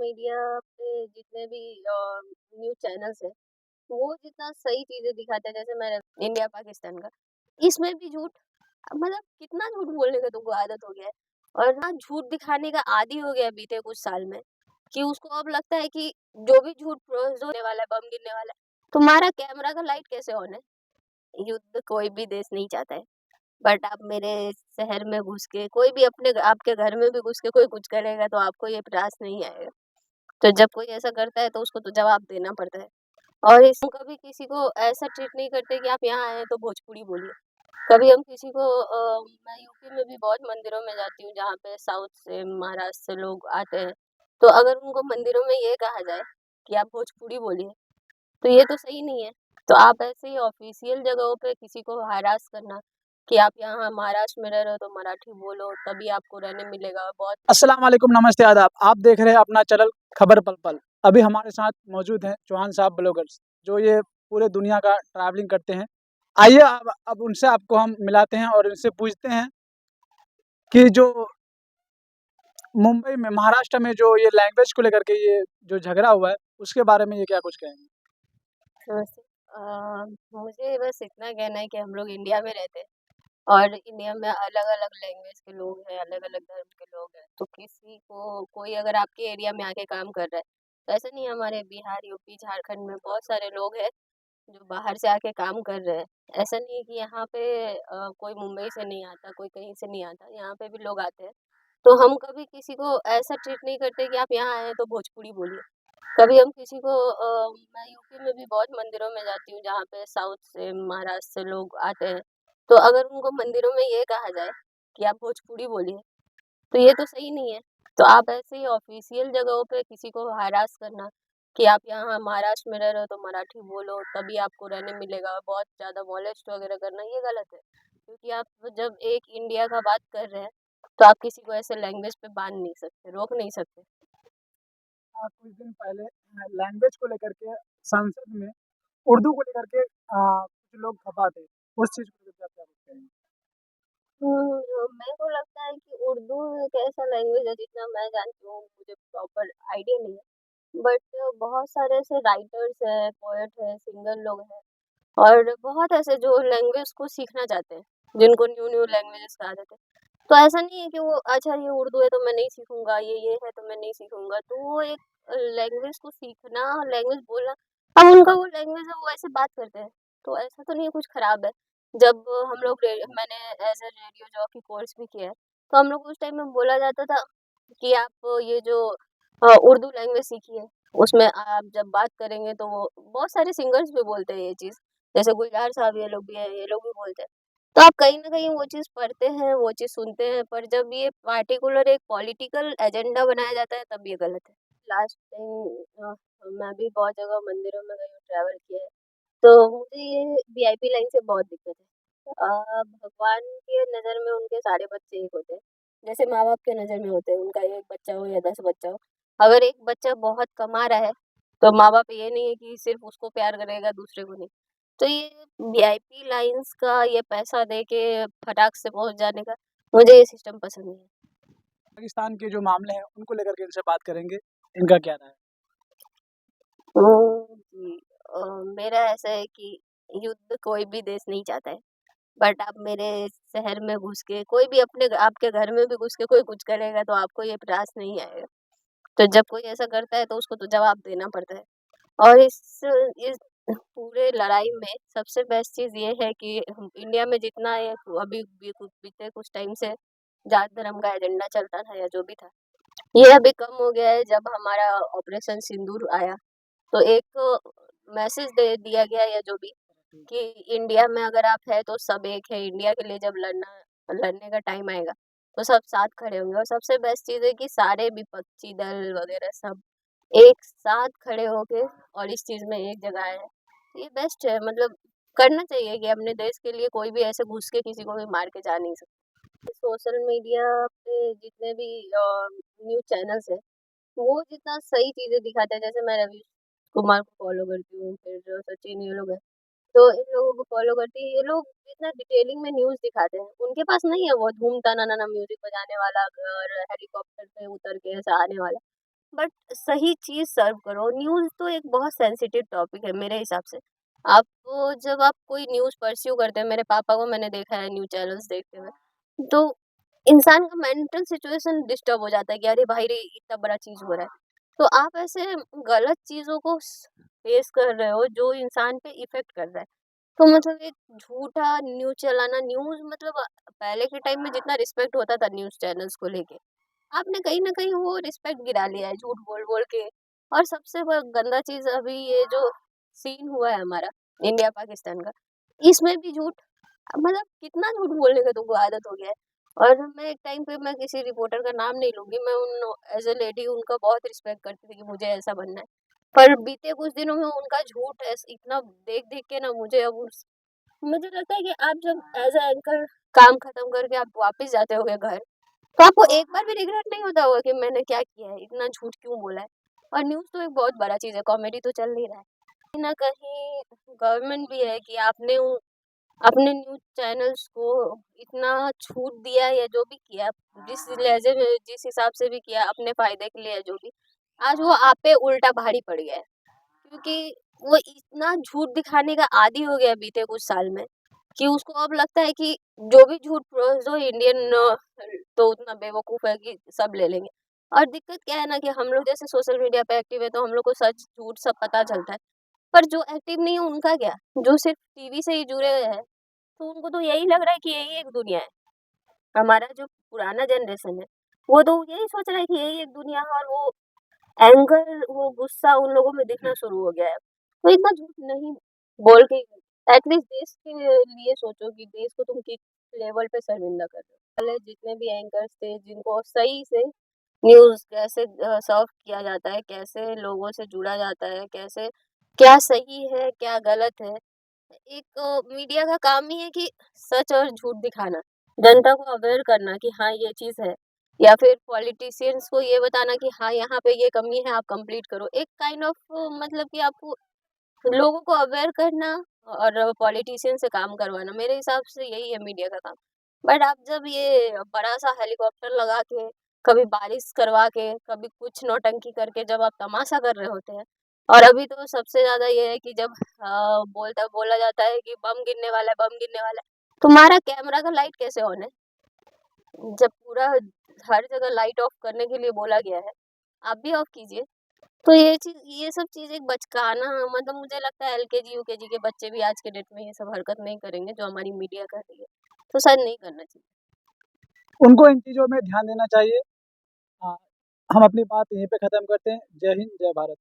Media पे जितने भी न्यूज़ चैनल्स हैं, वो जितना सही चीज़ें दिखाते हैं, जैसे मैंने इंडिया पाकिस्तान का, इसमें भी झूठ। मतलब कितना झूठ बोलने का तुमको आदत हो गया है और ना झूठ दिखाने का आदी हो गया है बीते कुछ साल में, कि उसको अब लगता है कि जो भी झूठ जो होने वाला है, बम गिरने वाला है, तुम्हारा कैमरा का लाइट कैसे ऑन है? युद्ध कोई भी देश नहीं चाहता है, बट आप मेरे शहर में घुस के कोई भी आपके घर में भी घुस के कोई कुछ करेगा तो आपको ये त्रास नहीं आएगा। तो जब कोई ऐसा करता है तो उसको तो जवाब देना पड़ता है। और इस कभी किसी को ऐसा ट्रीट नहीं करते कि आप यहाँ आए हैं तो भोजपुरी बोलिए। कभी हम किसी को मैं यूपी में भी बहुत मंदिरों में जाती हूँ जहाँ पे साउथ से, महाराष्ट्र से लोग आते हैं। तो अगर उनको मंदिरों में ये कहा जाए कि आप भोजपुरी बोलिए, तो ये तो सही नहीं है। तो आप ऐसे ही ऑफ़िशियल जगहों पे किसी को हरास करना कि आप यहाँ महाराष्ट्र में रह रहे हो तो मराठी बोलो तभी आपको रहने मिलेगा, बहुत अस्सलाम वालेकुम, नमस्ते, आदाब। आप देख रहे हैं अपना चैनल खबर पल पल। अभी हमारे साथ मौजूद हैं चौहान साहब ब्लॉगर्स, जो ये पूरे दुनिया का ट्रैवलिंग करते हैं। आइए अब उनसे आपको हम मिलाते हैं और इनसे पूछते हैं कि जो मुंबई में, महाराष्ट्र में जो ये लैंग्वेज को लेकर के ये जो झगड़ा हुआ है, उसके बारे में ये क्या कुछ कहेंगे? वैसे मुझे बस इतना कहना है कि हम लोग इंडिया में रहते हैं और इंडिया में अलग-अलग लैंग्वेज के लोग हैं, अलग-अलग धर्म के लोग हैं। तो किसी को कोई अगर आपके एरिया में आके काम कर रहा है, तो ऐसा नहीं है, हमारे बिहार, यूपी, झारखंड में बहुत सारे लोग हैं जो बाहर से आके काम कर रहे हैं। ऐसा नहीं है कि यहाँ पे कोई मुंबई से नहीं आता, कोई कहीं से नहीं आता, यहाँ पे भी लोग आते हैं। तो हम कभी किसी को ऐसा ट्रीट नहीं करते कि आप यहाँ आए हैं तो भोजपुरी बोलिए। कभी हम किसी को मैं यूपी में भी बहुत मंदिरों में जाती हूँ जहाँ पे साउथ से, महाराष्ट्र से लोग आते हैं। तो अगर उनको मंदिरों में ये कहा जाए कि आप भोजपुरी बोलिए, तो ये तो सही नहीं है। तो आप ऐसे ही ऑफ़िशियल जगहों पे किसी को हरास करना कि आप यहाँ महाराष्ट्र में रह रहे हो तो मराठी बोलो तभी आपको रहने मिलेगा, बहुत ज़्यादा मोलेस्ट वगैरह करना ये गलत है। क्योंकि आप जब एक इंडिया का बात कर रहे हैं, तो आप किसी को ऐसे लैंग्वेज पे बांध नहीं सकते, रोक नहीं सकते। कुछ दिन पहले लैंग्वेज को लेकर के संसद में उर्दू को लेकर के कुछ लोग खपा थे। उस चीज़ को लेकर के आप क्या कुछ कहेंगे? मेरे को लगता है कि उर्दू एक ऐसा लैंग्वेज है, जितना मैं जानती हूँ, मुझे प्रॉपर आइडिया नहीं है। बट बहुत सारे ऐसे राइटर्स हैं, पोएट हैं, सिंगर लोग हैं और बहुत ऐसे जो लैंग्वेज को सीखना चाहते हैं, जिनको न्यू न्यू लैंग्वेजेस कहा जाता है। तो ऐसा नहीं है कि वो अच्छा ये उर्दू है तो मैं नहीं सीखूँगा, ये है तो मैं नहीं सीखूँगा। तो वो एक लैंग्वेज को सीखना, लैंग्वेज बोलना, अब उनका वो लैंग्वेज है, वो ऐसे बात करते हैं। तो ऐसा तो नहीं है कुछ ख़राब है। जब हम लोग रे मैंने as a radio jockey course भी किया है, तो हम लोग को उस टाइम में बोला जाता था कि आप ये जो उर्दू लैंग्वेज सीखिए, उसमें आप जब बात करेंगे तो वो बहुत सारे सिंगर्स भी बोलते हैं ये चीज़। जैसे गुलज़ार साहब ये लोग भी हैं, ये लोग भी बोलते हैं। तो आप कहीं न कहीं वो चीज़ पढ़ते हैं, वो चीज़ सुनते हैं, पर जब ये पार्टिकुलर एक पॉलिटिकल एजेंडा बनाया जाता है तब ये गलत है। लास्ट टाइम मैं भी बहुत जगह मंदिरों में गई हूँ, ट्रैवल किया है, तो मुझे ये वीआईपी लाइन से बहुत दिक्कत है। भगवान के नज़र में उनके सारे बच्चे एक होते हैं। जैसे माँ-बाप के नज़र में होते हैं, उनका 1 बच्चा हो या 10 बच्चा हो। अगर एक बच्चा बहुत कमा रहा है, तो माँ-बाप ये नहीं है कि सिर्फ़ उसको प्यार करेगा, दूसरे को नहीं। तो ये वीआईपी लाइन्स का ये पैसा दे के फटाक से पहुँच जाने का, मुझे ये सिस्टम पसंद नहीं है। पाकिस्तान के जो मामले हैं, उनको लेकर के इनसे बात करेंगे। इनका क्या राय है? जी। मेरा ऐसा है कि युद्ध कोई भी देश नहीं चाहता है। बट आप मेरे शहर में घुस के कोई भी आपके घर में भी घुस के कोई कुछ करेगा तो आपको ये त्रास नहीं आएगा। तो जब कोई ऐसा करता है तो उसको तो जवाब देना पड़ता है। और इस पूरे लड़ाई में सबसे बेस्ट चीज़ ये है कि हम इंडिया में जितना ये अभी बीते कुछ टाइम से जात धर्म का एजेंडा चलता था या जो भी था, ये अभी कम हो गया है जब हमारा ऑपरेशन सिंदूर आया। तो एक मैसेज दे दिया गया या जो भी, कि इंडिया में अगर आप है तो सब एक है, इंडिया के लिए जब लड़ने का टाइम आएगा, तो सब साथ खड़े होंगे। और सबसे बेस्ट चीज़ है कि सारे विपक्षी दल वगैरह सब एक साथ खड़े होके और इस चीज़ में एक जगह आए हैं। ये बेस्ट है, मतलब करना चाहिए कि अपने देश के लिए कोई भी ऐसे घुस के किसी को भी मार के जा नहीं सकता। सोशल मीडिया पे जितने भी न्यूज़ चैनल्स हैं, वो जितना सही चीज़ें दिखाते हैं, जैसे मैं रवीश कुमार को फ़ॉलो करती हूँ, फिर जो सचिन ये लोग हैं, तो इन लोगों को फ़ॉलो करती है, ये लोग इतना डिटेलिंग में न्यूज़ दिखाते हैं। उनके पास नहीं है वो धूम-ता-ना-ना-ना म्यूज़िक बजाने वाला और हेलीकॉप्टर पे उतर के ऐसा आने वाला। बट सही चीज़ सर्व करो। न्यूज़ तो एक बहुत सेंसिटिव टॉपिक है मेरे हिसाब से। आप जब आप कोई न्यूज़ परस्यू करते हैं, मेरे पापा को मैंने देखा है न्यूज़ चैनल्स देखते हुए, तो इंसान का मेंटल सिचुएशन डिस्टर्ब हो जाता है कि अरे भाई रे इतना बड़ा चीज़ हो रहा है। तो आप ऐसे गलत चीज़ों को फेस कर रहे हो जो इंसान पे इफ़ेक्ट कर रहा है। तो मतलब एक झूठा न्यूज़ चलाना, न्यूज़ मतलब पहले के टाइम में जितना रिस्पेक्ट होता था न्यूज़ चैनल्स को लेके, आपने कहीं न कहीं वो रिस्पेक्ट गिरा लिया है झूठ बोल-बोल के। और सबसे गंदा चीज़ अभी ये जो सीन हुआ है हमारा इंडिया-पाकिस्तान का, इसमें भी झूठ, मतलब कितना झूठ बोलने का तुमको आदत हो गया है। और मैं एक टाइम पे, मैं किसी रिपोर्टर का नाम नहीं लूँगी, मैं उन एज़ अ लेडी उनका बहुत रिस्पेक्ट करती थी कि मुझे ऐसा बनना है। पर बीते कुछ दिनों में उनका झूठ इतना देख-देख के ना मुझे अब मुझे लगता है कि आप जब एज़ अ एंकर काम खत्म करके आप वापस जाते होगे घर, तो आपको एक बार भी रिग्रेट नहीं होता होगा कि मैंने क्या किया है, इतना झूठ क्यों बोला है? और न्यूज़ तो एक बहुत बड़ा चीज़ है, कॉमेडी तो चल नहीं रहा है। कहीं न कहीं गवर्नमेंट भी है कि आपने अपने न्यूज़ चैनल्स को इतना छूट दिया या जो भी किया, जिस लहज़े में जिस हिसाब से भी किया अपने फ़ायदे के लिए या जो भी, आज वो आप पे उल्टा भारी पड़ गया है। क्योंकि वो इतना झूठ दिखाने का आदी हो गया है बीते कुछ साल में, कि उसको अब लगता है कि जो भी झूठ जो इंडियन तो उतना बेवकूफ़ है कि सब ले लेंगे। और दिक्कत क्या है ना कि हम लोग जैसे सोशल मीडिया पे एक्टिव है, तो हम लोग को सच झूठ सब पता चलता है। पर जो एक्टिव नहीं है उनका क्या? जो सिर्फ़ टीवी से ही जुड़े हुए हैं, तो उनको तो यही लग रहा है कि यही एक दुनिया है। हमारा जो पुराना जनरेशन है, वो तो यही सोच रहा है कि यही एक दुनिया है, और वो एंगर, वो गुस्सा उन लोगों में दिखना शुरू हो गया है। तो इतना झूठ नहीं बोल के एटलीस्ट देश के लिए सोचो कि देश को तुम किस लेवल पे शर्मिंदा कर रहे हो। पहले जितने भी एंकर्स थे जिनको सही से न्यूज़ कैसे सर्व किया जाता है, कैसे लोगों से जुड़ा जाता है, कैसे क्या सही है, क्या गलत है। एक मीडिया का काम ही है कि सच और झूठ दिखाना, जनता को अवेयर करना कि हाँ, ये चीज़ है, या फिर पॉलिटिशियंस को ये बताना कि हाँ, यहाँ पे ये कमी है, आप कंप्लीट करो। एक काइंड ऑफ मतलब कि आपको लोगों को अवेयर करना और पॉलिटिशियन से काम करवाना, मेरे हिसाब से यही है मीडिया का काम। बट आप जब ये बड़ा-सा हेलीकॉप्टर लगा के, कभी बारिश करवा के, कभी कुछ नौटंकी करके जब आप तमाशा कर रहे होते हैं, और अभी तो सबसे ज़्यादा ये है कि जब बोला जाता है कि बम गिरने वाला है, बम गिरने वाला है, तुम्हारा कैमरा का लाइट कैसे ऑन है? जब पूरा हर जगह लाइट ऑफ करने के लिए बोला गया है, आप भी ऑफ कीजिए। तो ये सब चीज़ एक बचकाना, मतलब मुझे लगता है एलकेजी, यूकेजी के बच्चे भी आज के डेट में ये सब हरकत नहीं करेंगे जो हमारी मीडिया कर रही है। तो शायद नहीं करना चाहिए। उनको इन चीज़ों में ध्यान देना चाहिए। हाँ, हम अपनी बात यहीं पे ख़त्म करते हैं। जय हिंद, जय भारत।